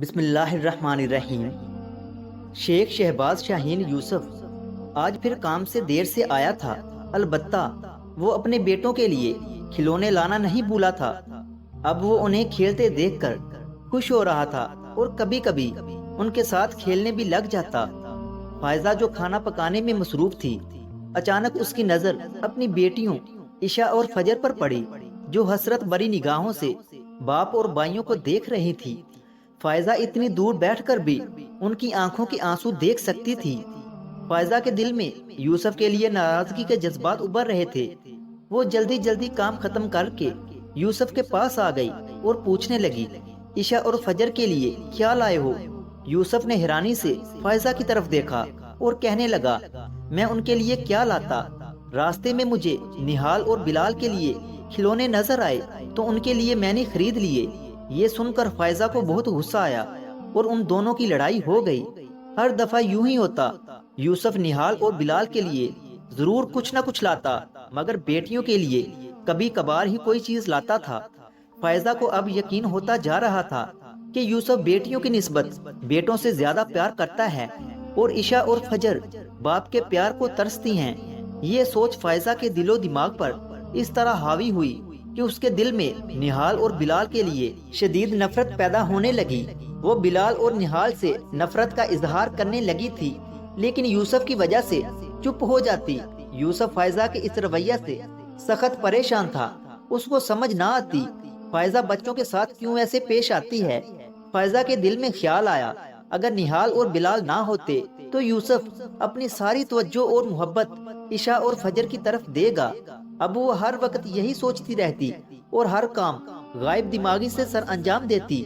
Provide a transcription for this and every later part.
بسم اللہ الرحمن الرحیم۔ شیخ شہباز شاہین یوسف آج پھر کام سے دیر سے آیا تھا، البتہ وہ اپنے بیٹوں کے لیے کھلونے لانا نہیں بھولا تھا۔ اب وہ انہیں کھیلتے دیکھ کر خوش ہو رہا تھا اور کبھی کبھی ان کے ساتھ کھیلنے بھی لگ جاتا۔ فائزہ جو کھانا پکانے میں مصروف تھی، اچانک اس کی نظر اپنی بیٹیوں عشاء اور فجر پر پڑی، جو حسرت بری نگاہوں سے باپ اور بھائیوں کو دیکھ رہی تھی۔ فائزہ اتنی دور بیٹھ کر بھی ان کی آنکھوں کے آنسو دیکھ سکتی تھی۔ فائزہ کے دل میں یوسف کے لیے ناراضگی کے جذبات ابھر رہے تھے۔ وہ جلدی جلدی کام ختم کر کے یوسف کے پاس آ گئی اور پوچھنے لگی، عشاء اور فجر کے لیے کیا لائے ہو؟ یوسف نے حیرانی سے فائزہ کی طرف دیکھا اور کہنے لگا، میں ان کے لیے کیا لاتا؟ راستے میں مجھے نہال اور بلال کے لیے کھلونے نظر آئے تو ان کے لیے میں نے خرید لیے۔ یہ سن کر فائزہ کو بہت غصہ آیا اور ان دونوں کی لڑائی ہو گئی۔ ہر دفعہ یوں ہی ہوتا، یوسف نہال اور بلال کے لیے ضرور کچھ نہ کچھ لاتا، مگر بیٹیوں کے لیے کبھی کبھار ہی کوئی چیز لاتا تھا۔ فائزہ کو اب یقین ہوتا جا رہا تھا کہ یوسف بیٹیوں کی نسبت بیٹوں سے زیادہ پیار کرتا ہے اور عشاء اور فجر باپ کے پیار کو ترستی ہیں۔ یہ سوچ فائزہ کے دل و دماغ پر اس طرح حاوی ہوئی کہ اس کے دل میں نہال اور بلال کے لیے شدید نفرت پیدا ہونے لگی۔ وہ بلال اور نہال سے نفرت کا اظہار کرنے لگی تھی، لیکن یوسف کی وجہ سے چپ ہو جاتی۔ یوسف فائزہ کے اس رویہ سے سخت پریشان تھا۔ اس کو سمجھ نہ آتی فائزہ بچوں کے ساتھ کیوں ایسے پیش آتی ہے۔ فائزہ کے دل میں خیال آیا، اگر نہال اور بلال نہ ہوتے تو یوسف اپنی ساری توجہ اور محبت عشاء اور فجر کی طرف دے گا۔ اب وہ ہر وقت یہی سوچتی رہتی اور ہر کام غائب دماغی سے سر انجام دیتی۔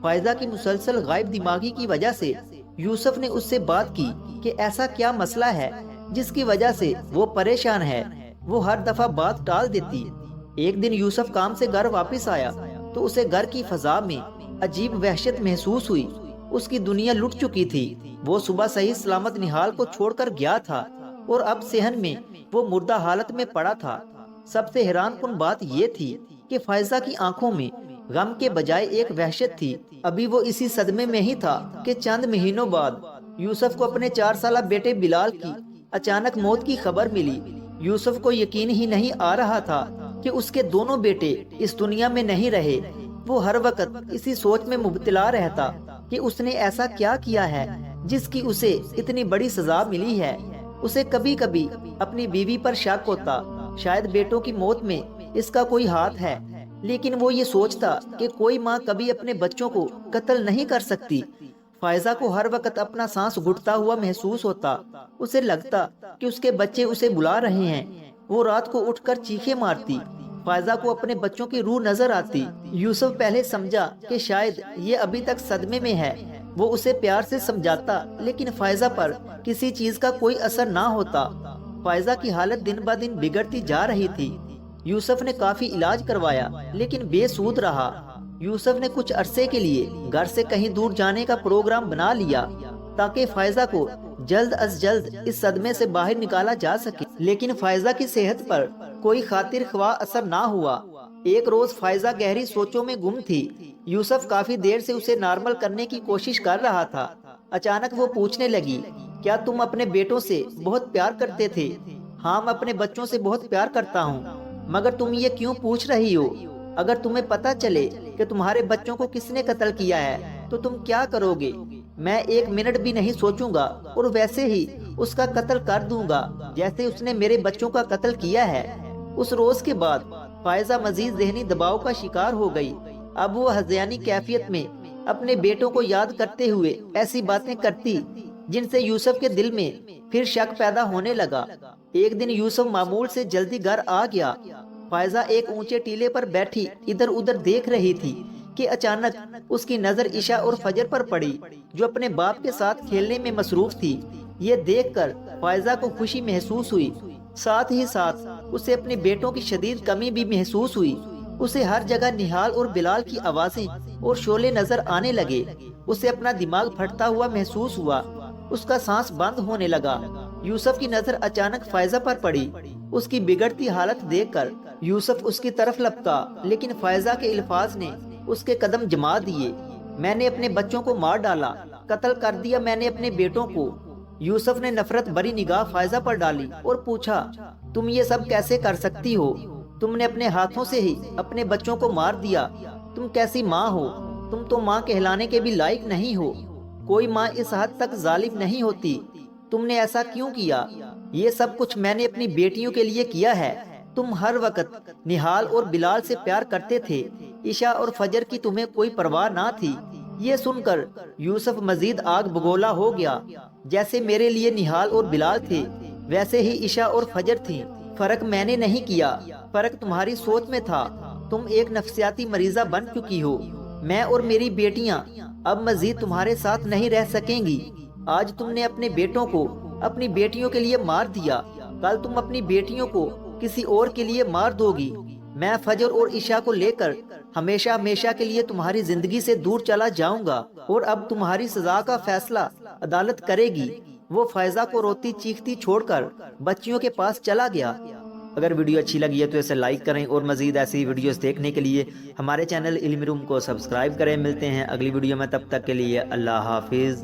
فائزہ کی مسلسل غائب دماغی کی وجہ سے یوسف نے اس سے بات کی کہ ایسا کیا مسئلہ ہے جس کی وجہ سے وہ پریشان ہے۔ وہ ہر دفعہ بات ٹال دیتی۔ ایک دن یوسف کام سے گھر واپس آیا تو اسے گھر کی فضا میں عجیب وحشت محسوس ہوئی۔ اس کی دنیا لٹ چکی تھی۔ وہ صبح صحیح سلامت نہال کو چھوڑ کر گیا تھا اور اب صحن میں وہ مردہ حالت میں پڑا تھا۔ سب سے حیران کن بات یہ تھی کہ فائزہ کی آنکھوں میں غم کے بجائے ایک وحشت تھی۔ ابھی وہ اسی صدمے میں ہی تھا کہ چند مہینوں بعد یوسف کو اپنے 4 سالہ بیٹے بلال کی اچانک موت کی خبر ملی۔ یوسف کو یقین ہی نہیں آ رہا تھا کہ اس کے دونوں بیٹے اس دنیا میں نہیں رہے۔ وہ ہر وقت اسی سوچ میں مبتلا رہتا کہ اس نے ایسا کیا کیا ہے جس کی اسے اتنی بڑی سزا ملی ہے۔ اسے کبھی کبھی اپنی بیوی پر شک ہوتا، شاید بیٹوں کی موت میں اس کا کوئی ہاتھ ہے، لیکن وہ یہ سوچتا کہ کوئی ماں کبھی اپنے بچوں کو قتل نہیں کر سکتی۔ فائزہ کو ہر وقت اپنا سانس گھٹتا ہوا محسوس ہوتا۔ اسے لگتا کہ اس کے بچے اسے بلا رہے ہیں۔ وہ رات کو اٹھ کر چیخیں مارتی۔ فائزہ کو اپنے بچوں کی روح نظر آتی۔ یوسف پہلے سمجھا کہ شاید یہ ابھی تک صدمے میں ہے۔ وہ اسے پیار سے سمجھاتا، لیکن فائزہ پر کسی چیز کا کوئی اثر نہ ہوتا۔ فائزہ کی حالت دن بہ دن بگڑتی جا رہی تھی۔ یوسف نے کافی علاج کروایا لیکن بے سود رہا۔ یوسف نے کچھ عرصے کے لیے گھر سے کہیں دور جانے کا پروگرام بنا لیا تاکہ فائزہ کو جلد از جلد اس صدمے سے باہر نکالا جا سکے، لیکن فائزہ کی صحت پر کوئی خاطر خواہ اثر نہ ہوا۔ ایک روز فائزہ گہری سوچوں میں گم تھی۔ یوسف کافی دیر سے اسے نارمل کرنے کی کوشش کر رہا تھا۔ اچانک وہ پوچھنے لگی، کیا تم اپنے بیٹوں سے بہت پیار کرتے تھے؟ ہاں، میں اپنے بچوں سے بہت پیار کرتا ہوں، مگر تم یہ کیوں پوچھ رہی ہو؟ اگر تمہیں پتہ چلے کہ تمہارے بچوں کو کس نے قتل کیا ہے تو تم کیا کرو گے؟ میں 1 منٹ بھی نہیں سوچوں گا اور ویسے ہی اس کا قتل کر دوں گا جیسے اس نے میرے بچوں کا قتل کیا ہے۔ اس روز کے بعد فائزہ مزید ذہنی دباؤ کا شکار ہو گئی۔ اب وہ ہذیانی کیفیت میں اپنے بیٹوں کو یاد کرتے ہوئے ایسی باتیں کرتی جن سے یوسف کے دل میں پھر شک پیدا ہونے لگا۔ ایک دن یوسف معمول سے جلدی گھر آ گیا۔ فائزہ ایک اونچے ٹیلے پر بیٹھی ادھر ادھر دیکھ رہی تھی کہ اچانک اس کی نظر عشاء اور فجر پر پڑی، جو اپنے باپ کے ساتھ کھیلنے میں مصروف تھی۔ یہ دیکھ کر فائزہ کو خوشی محسوس ہوئی، ساتھ ہی ساتھ اسے اپنے بیٹوں کی شدید کمی بھی محسوس ہوئی۔ اسے ہر جگہ نہال اور بلال کی آوازیں اور شعلے نظر آنے لگے۔ اسے اپنا دماغ پھٹتا ہوا محسوس ہوا۔ اس کا سانس بند ہونے لگا۔ یوسف کی نظر اچانک فائزہ پر پڑی۔ اس کی بگڑتی حالت دیکھ کر یوسف اس کی طرف لپکا، لیکن فائزہ کے الفاظ نے اس کے قدم جما دیے۔ میں نے اپنے بچوں کو مار ڈالا، قتل کر دیا میں نے اپنے بیٹوں کو۔ یوسف نے نفرت بری نگاہ فائزہ پر ڈالی اور پوچھا، تم یہ سب کیسے کر سکتی ہو؟ تم نے اپنے ہاتھوں سے ہی اپنے بچوں کو مار دیا۔ تم کیسی ماں ہو؟ تم تو ماں کہلانے کے بھی لائق نہیں ہو۔ کوئی ماں اس حد تک ظالم نہیں ہوتی۔ تم نے ایسا کیوں کیا؟ یہ سب کچھ میں نے اپنی بیٹیوں کے لیے کیا ہے۔ تم ہر وقت نہال اور بلال سے پیار کرتے تھے، عشاء اور فجر کی تمہیں کوئی پرواہ نہ تھی۔ یہ سن کر یوسف مزید آگ بگولا ہو گیا۔ جیسے میرے لیے نہال اور بلال تھے، ویسے ہی عشاء اور فجر تھیں۔ فرق میں نے نہیں کیا، فرق تمہاری سوچ میں تھا۔ تم ایک نفسیاتی مریضہ بن چکی ہو۔ میں اور میری بیٹیاں اب مزید تمہارے ساتھ نہیں رہ سکیں گی۔ آج تم نے اپنے بیٹوں کو اپنی بیٹیوں کے لیے مار دیا، کل تم اپنی بیٹیوں کو کسی اور کے لیے مار دو گی۔ میں فجر اور عشاء کو لے کر ہمیشہ ہمیشہ کے لیے تمہاری زندگی سے دور چلا جاؤں گا، اور اب تمہاری سزا کا فیصلہ عدالت کرے گی۔ وہ فائزہ کو روتی چیختی چھوڑ کر بچیوں کے پاس چلا گیا۔ اگر ویڈیو اچھی لگی ہے تو اسے لائک کریں، اور مزید ایسی ویڈیوز دیکھنے کے لیے ہمارے چینل علمی روم کو سبسکرائب کریں۔ ملتے ہیں اگلی ویڈیو میں، تب تک کے لیے اللہ حافظ۔